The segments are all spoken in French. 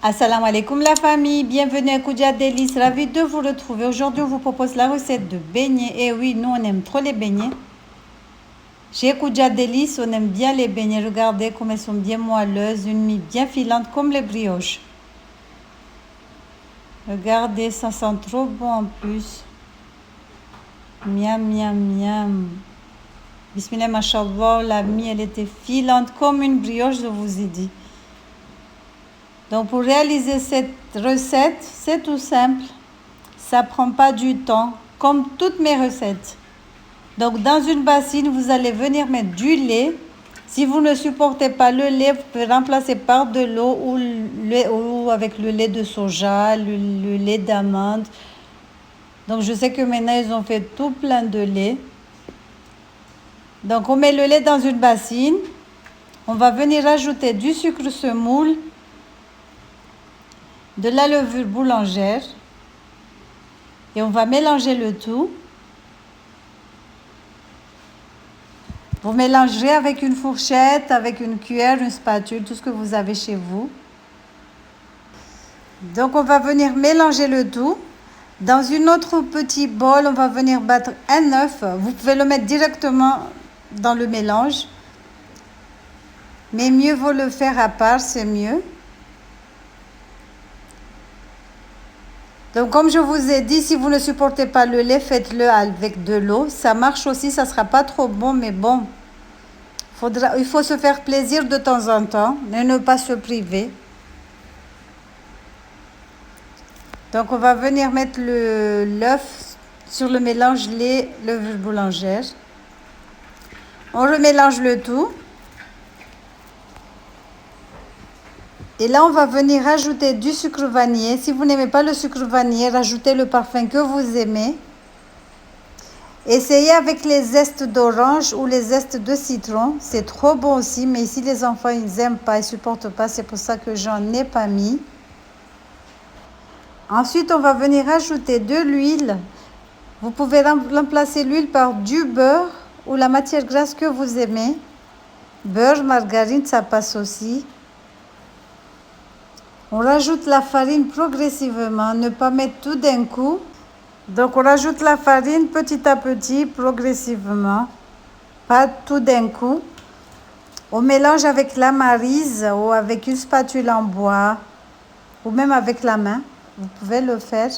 Assalamu alaikum la famille, bienvenue à Koudia Délices, ravie de vous retrouver. Aujourd'hui, on vous propose la recette de beignets. Et oui, nous, on aime trop les beignets. Chez Koudia Délices, on aime bien les beignets. Regardez comme elles sont bien moelleuses, une mie bien filante comme les brioches. Regardez, ça sent trop bon en plus. Miam, miam, miam. Bismillah, mashallah, la mie, elle était filante comme une brioche, je vous ai dit. Donc pour réaliser cette recette, c'est tout simple. Ça prend pas du temps, comme toutes mes recettes. Donc dans une bassine, vous allez venir mettre du lait. Si vous ne supportez pas le lait, vous pouvez remplacer par de l'eau ou avec le lait de soja, le lait d'amande. Donc je sais que maintenant ils ont fait tout plein de lait. Donc on met le lait dans une bassine. On va venir ajouter du sucre semoule, de la levure boulangère. Et on va mélanger le tout. Vous mélangerez avec une fourchette, avec une cuillère, une spatule, tout ce que vous avez chez vous. Donc on va venir mélanger le tout. Dans une autre petite bol, on va venir battre un œuf. Vous pouvez le mettre directement dans le mélange. Mais mieux vaut le faire à part, c'est mieux. Donc comme je vous ai dit, si vous ne supportez pas le lait, faites-le avec de l'eau. Ça marche aussi, ça ne sera pas trop bon, mais bon. Il faut se faire plaisir de temps en temps et ne pas se priver. Donc on va venir mettre l'œuf sur le mélange lait, levure boulangère. On remélange le tout. Et là, on va venir rajouter du sucre vanillé. Si vous n'aimez pas le sucre vanillé, rajoutez le parfum que vous aimez. Essayez avec les zestes d'orange ou les zestes de citron. C'est trop bon aussi, mais ici, les enfants, ils n'aiment pas, ils ne supportent pas. C'est pour ça que j'en ai pas mis. Ensuite, on va venir ajouter de l'huile. Vous pouvez remplacer l'huile par du beurre ou la matière grasse que vous aimez. Beurre, margarine, ça passe aussi. On rajoute la farine progressivement, ne pas mettre tout d'un coup. Donc on rajoute la farine petit à petit, progressivement, pas tout d'un coup. On mélange avec la maryse ou avec une spatule en bois ou même avec la main. Vous pouvez le faire.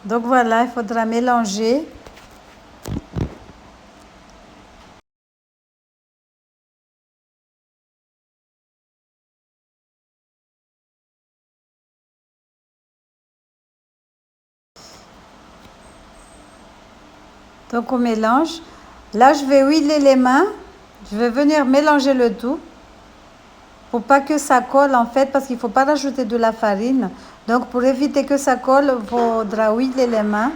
Donc voilà, il faudra mélanger. Donc on mélange. Là, je vais huiler les mains. Je vais venir mélanger le tout. Pour pas que ça colle en fait, parce qu'il ne faut pas rajouter de la farine. Donc pour éviter que ça colle, il faudra huiler les mains.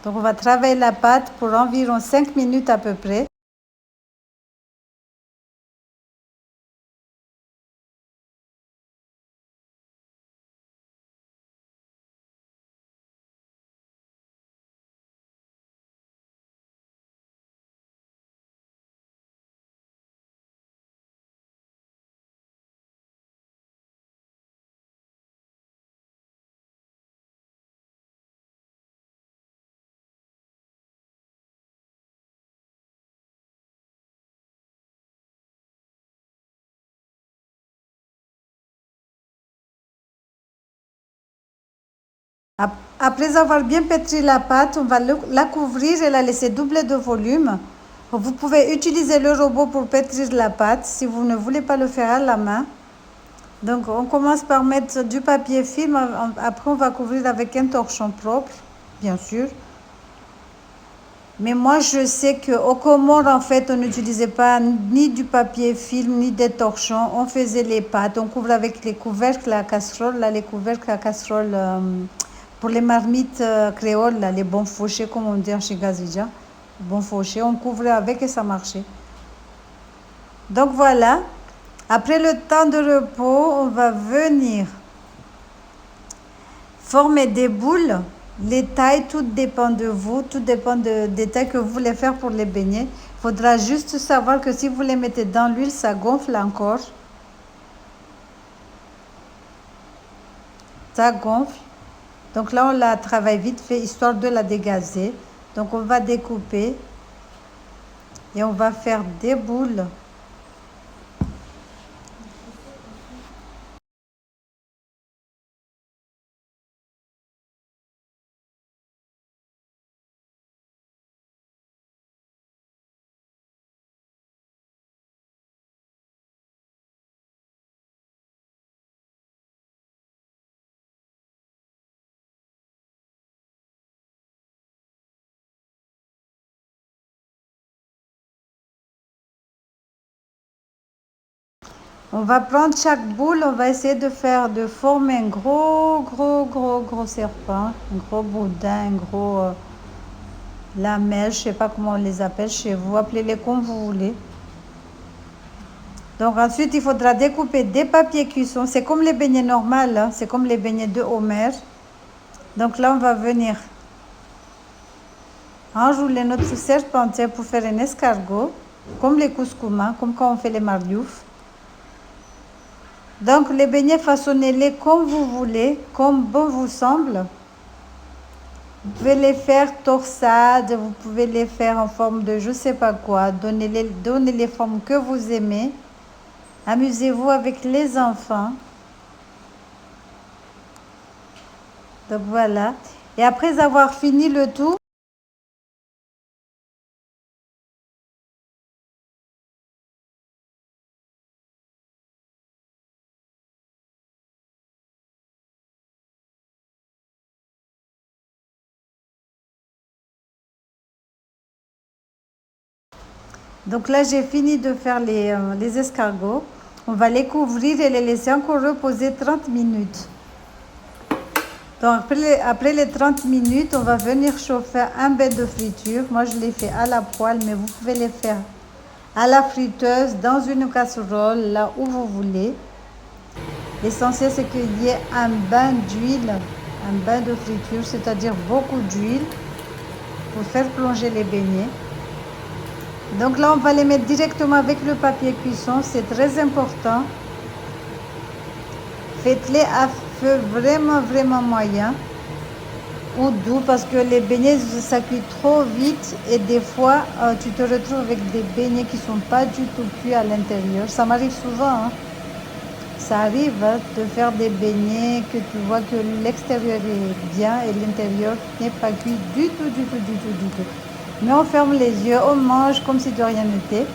Donc on va travailler la pâte pour environ 5 minutes à peu près. Après avoir bien pétri la pâte, on va la couvrir et la laisser doubler de volume. Vous pouvez utiliser le robot pour pétrir la pâte si vous ne voulez pas le faire à la main. Donc on commence par mettre du papier film, après on va couvrir avec un torchon propre, bien sûr. Mais moi je sais qu'au Comores en fait on n'utilisait pas ni du papier film ni des torchons, on faisait les pâtes, on couvre avec les couvercles à casserole, là les couvercles à casserole pour les marmites créoles, là, les bons fauchés comme on dit chez Gazidja, bons fauchés, on couvrait avec et ça marchait. Donc voilà. Après le temps de repos, on va venir former des boules. Les tailles, tout dépend de vous, tout dépend des tailles que vous voulez faire pour les beignets. Faudra juste savoir que si vous les mettez dans l'huile, ça gonfle encore. Ça gonfle. Donc là, on la travaille vite fait, histoire de la dégazer. Donc on va découper et on va faire des boules. On va prendre chaque boule, on va essayer de former un gros serpent, un gros boudin, un gros lamelle, je sais pas comment on les appelle chez vous, appelez-les comme vous voulez. Donc ensuite, il faudra découper des papiers cuisson, c'est comme les beignets normales, hein, c'est comme les beignets de Homer. Donc là, on va venir enrouler notre serpentier pour faire un escargot, comme les couscous, comme quand on fait les marliouf. Donc les beignets, façonnez-les comme vous voulez, comme bon vous semble. Vous pouvez les faire torsades, vous pouvez les faire en forme de je sais pas quoi. Donnez les formes que vous aimez. Amusez-vous avec les enfants. Donc voilà. Et après avoir fini le tout, donc là j'ai fini de faire les escargots. On va les couvrir et les laisser encore reposer 30 minutes. Donc après les 30 minutes, on va venir chauffer un bain de friture. Moi je l'ai fait à la poêle, mais vous pouvez les faire à la friteuse, dans une casserole, là où vous voulez. L'essentiel c'est qu'il y ait un bain d'huile, un bain de friture, c'est-à-dire beaucoup d'huile pour faire plonger les beignets. Donc là, on va les mettre directement avec le papier cuisson, c'est très important. Faites-les à feu vraiment moyen ou doux parce que les beignets, ça cuit trop vite et des fois, tu te retrouves avec des beignets qui sont pas du tout cuits à l'intérieur. Ça m'arrive souvent, hein. Ça arrive de faire des beignets que tu vois que l'extérieur est bien et l'intérieur n'est pas cuit du tout. Mais on ferme les yeux, on mange comme si de rien n'était.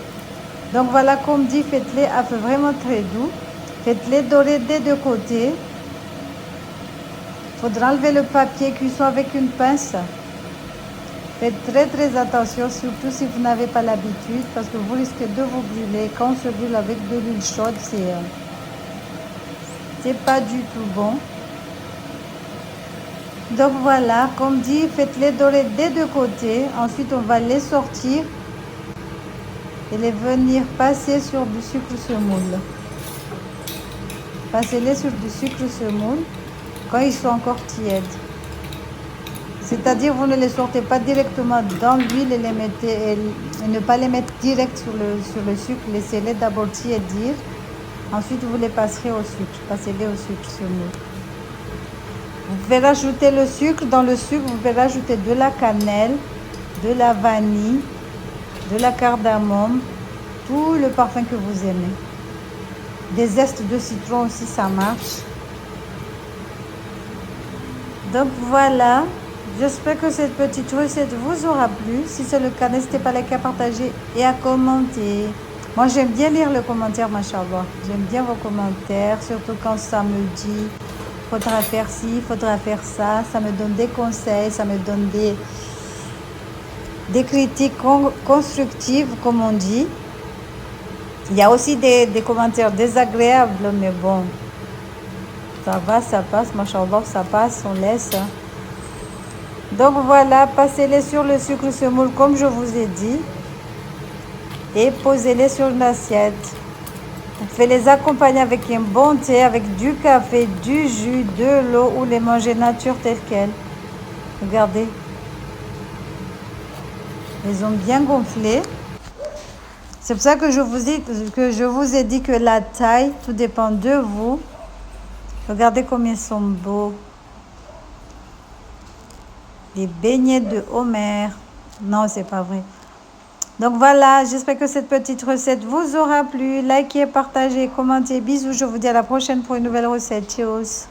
Donc voilà, comme dit, faites-les à feu vraiment très doux. Faites-les dorer des deux côtés. Il faudra enlever le papier cuisson avec une pince. Faites très attention, surtout si vous n'avez pas l'habitude, parce que vous risquez de vous brûler. Quand on se brûle avec de l'huile chaude, c'est pas du tout bon. Donc voilà, comme dit, faites-les dorer des deux côtés. Ensuite, on va les sortir et les venir passer sur du sucre semoule. Passez-les sur du sucre semoule quand ils sont encore tièdes. C'est-à-dire, vous ne les sortez pas directement dans l'huile et les mettez et ne pas les mettre direct sur le sucre. Laissez-les d'abord tiédir. Ensuite, vous les passerez au sucre. Passez-les au sucre semoule. Vous pouvez rajouter le sucre. Dans le sucre, vous pouvez rajouter de la cannelle, de la vanille, de la cardamome, tout le parfum que vous aimez. Des zestes de citron aussi, ça marche. Donc voilà, j'espère que cette petite recette vous aura plu. Si c'est le cas, n'hésitez pas à liker, à partager et à commenter. Moi, j'aime bien lire les commentaires, machallah. J'aime bien vos commentaires, surtout quand ça me dit faudra faire ci, faudra faire ça. Ça me donne des conseils, ça me donne des critiques constructives, comme on dit. Il y a aussi des commentaires désagréables, mais bon, ça va, ça passe, machallah, ça passe, on laisse. Donc voilà, passez-les sur le sucre semoule comme je vous ai dit et posez-les sur une assiette. Vous pouvez les accompagner avec un bon thé, avec du café, du jus, de l'eau ou les manger nature telles quelles. Regardez, ils ont bien gonflé. C'est pour ça que je vous ai dit que la taille, tout dépend de vous. Regardez comme ils sont beaux. Les beignets de Homer. Non, c'est pas vrai. Donc voilà, j'espère que cette petite recette vous aura plu. Likez, partagez, commentez. Bisous, je vous dis à la prochaine pour une nouvelle recette. Cheers.